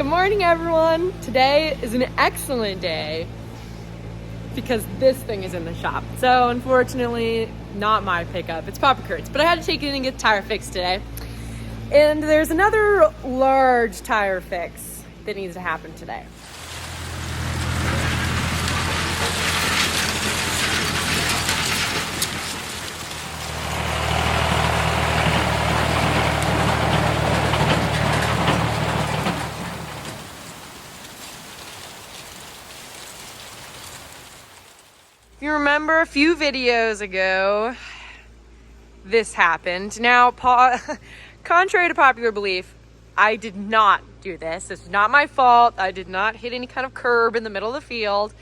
Good morning, everyone. Today is an excellent day because this thing is in the shop. So unfortunately, not my pickup. It's Papa Kurt's, but I had to take it in and get the tire fixed today. And there's another large tire fix that needs to happen today. If you remember a few videos ago, this happened. Now, contrary to popular belief, I did not do this. This was not my fault. I did not hit any kind of curb in the middle of the field.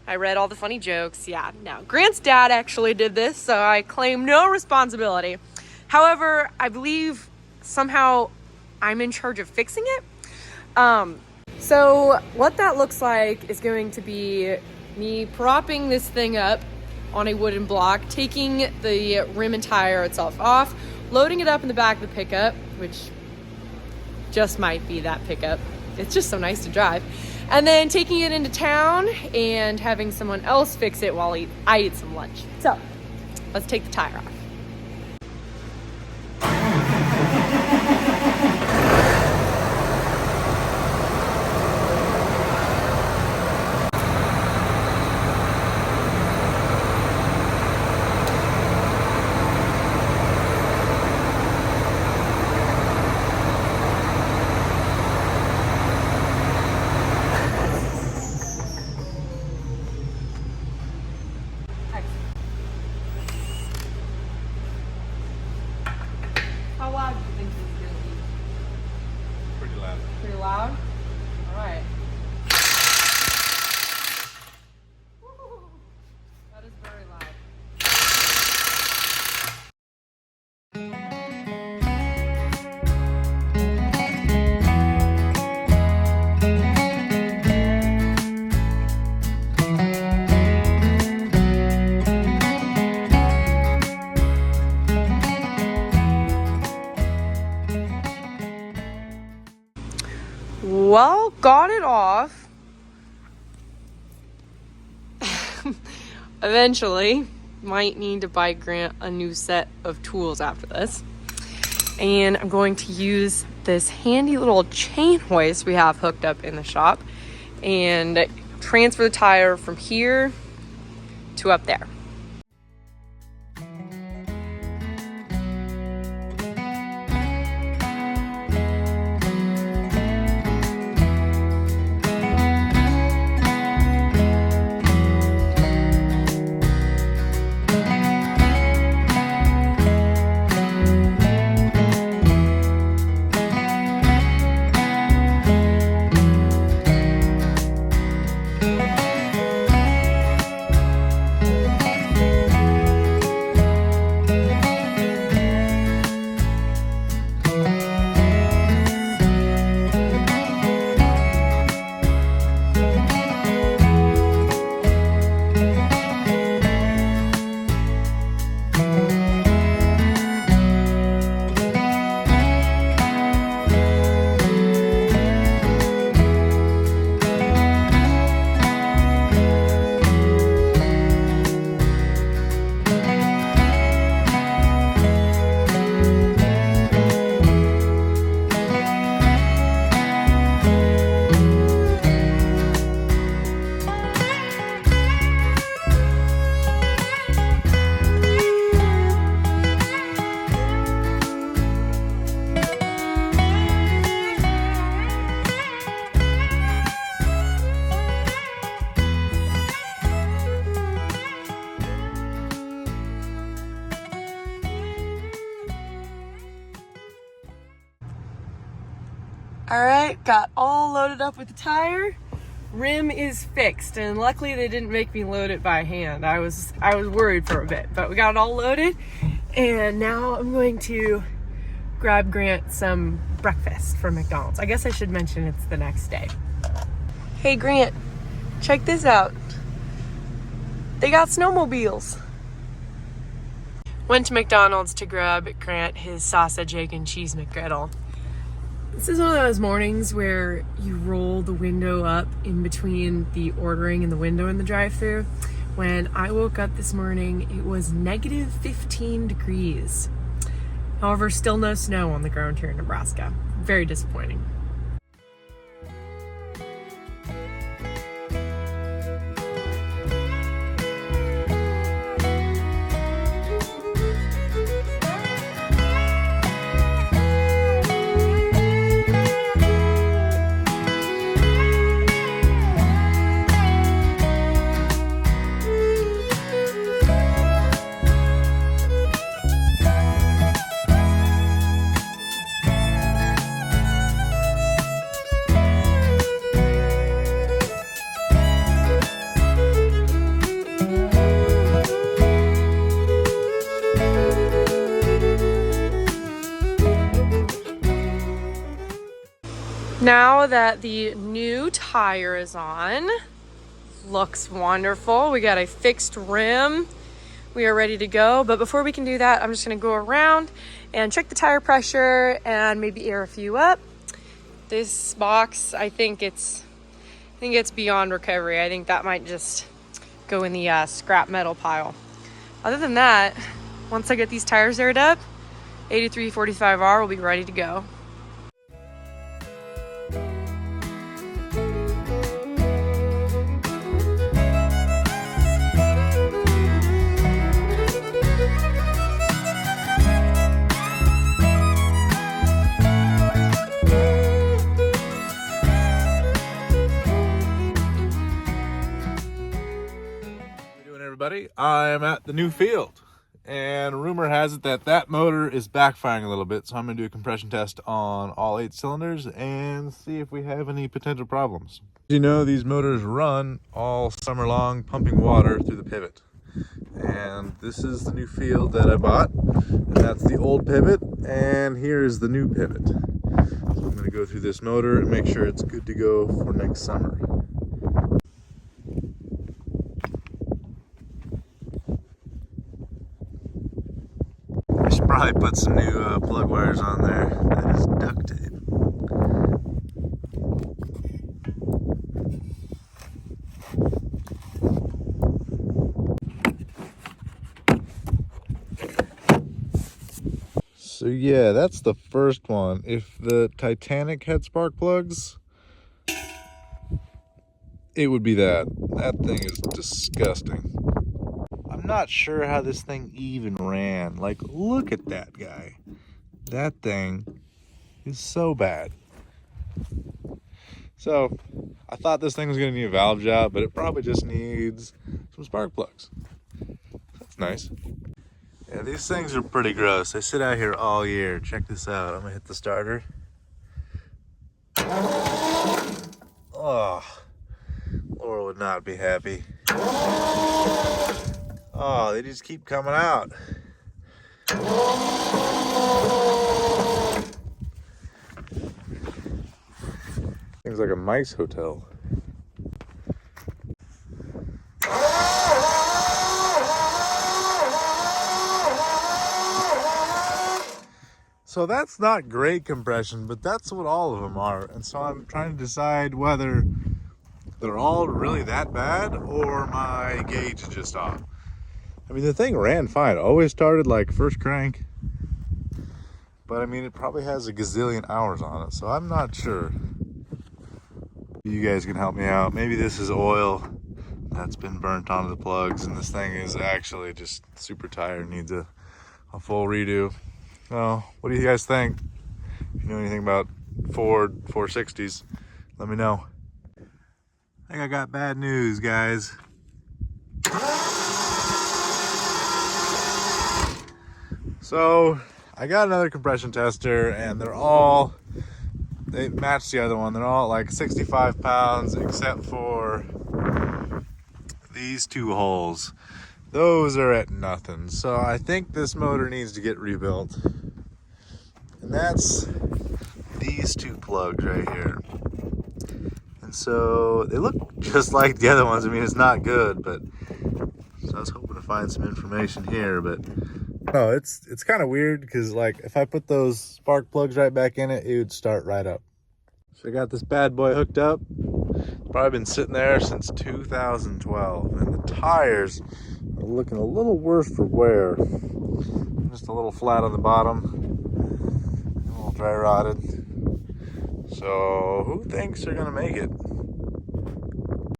I read all the funny jokes. Yeah, no. Grant's dad actually did this, so I claim no responsibility. However, I believe somehow I'm in charge of fixing it. So what that looks like is going to be me propping this thing up on a wooden block, taking the rim and tire itself off, loading it up in the back of the pickup, which just might be that pickup. It's just so nice to drive. And then taking it into town and having someone else fix it while I eat some lunch. So let's take the tire off. How loud do you think this is going to be? Pretty loud. Pretty loud? All right. That is very loud. Well, got it off. Eventually, might need to buy Grant a new set of tools after this. And I'm going to use this handy little chain hoist we have hooked up in the shop and transfer the tire from here to up there. All right, got all loaded up with the tire. Rim is fixed, and luckily they didn't make me load it by hand. I was worried for a bit, but we got it all loaded, and now I'm going to grab Grant some breakfast from McDonald's. I guess I should mention it's the next day. Hey Grant, check this out. They got snowmobiles. Went to McDonald's to grab Grant his sausage, egg, and cheese McGriddle. This is one of those mornings where you roll the window up in between the ordering and the window in the drive-thru. When I woke up this morning, it was negative 15 degrees. However, still no snow on the ground here in Nebraska. Very disappointing. Now that the new tire is on, looks wonderful. We got a fixed rim. We are ready to go. But before we can do that, I'm just gonna go around and check the tire pressure and maybe air a few up. This box, I think it's beyond recovery. I think that might just go in the scrap metal pile. Other than that, once I get these tires aired up, 8345R will be ready to go. Everybody, I am at the new field, and rumor has it that that motor is backfiring a little bit, so I'm going to do a compression test on all 8 cylinders and see if we have any potential problems. You know, these motors run all summer long, pumping water through the pivot, and this is the new field that I bought, and that's the old pivot, and here is the new pivot. So I'm going to go through this motor and make sure it's good to go for next summer. Probably put some new plug wires on there. That is duct tape. So yeah, that's the first one. If the Titanic had spark plugs, it would be that. That thing is disgusting. I'm not sure how this thing even ran. Like, look at that guy. That thing is so bad. So, I thought this thing was going to need a valve job, but it probably just needs some spark plugs. That's nice. Yeah, these things are pretty gross. They sit out here all year. Check this out. I'm going to hit the starter. Oh, Laura would not be happy. Oh, they just keep coming out. Things like a mice hotel. So that's not great compression, but that's what all of them are. And so I'm trying to decide whether they're all really that bad or my gauge is just off. I mean, the thing ran fine. It always started like first crank. But I mean, it probably has a gazillion hours on it, so I'm not sure. You guys can help me out. Maybe this is oil that's been burnt onto the plugs, and this thing is actually just super tired, needs a full redo. Oh, what do you guys think? If you know anything about Ford 460s, let me know. I think I got bad news, guys. So I got another compression tester, and they match the other one. They're all like 65 pounds except for these 2 holes. Those are at nothing. So I think this motor needs to get rebuilt. And that's these 2 plugs right here. And so they look just like the other ones. I mean, it's not good, but so I was hoping to find some information here, but No, it's kind of weird because like if I put those spark plugs right back in it, it would start right up. So I got this bad boy hooked up. Probably been sitting there since 2012, and the tires are looking a little worse for wear. Just a little flat on the bottom, a little dry rotted. So who thinks they're gonna make it?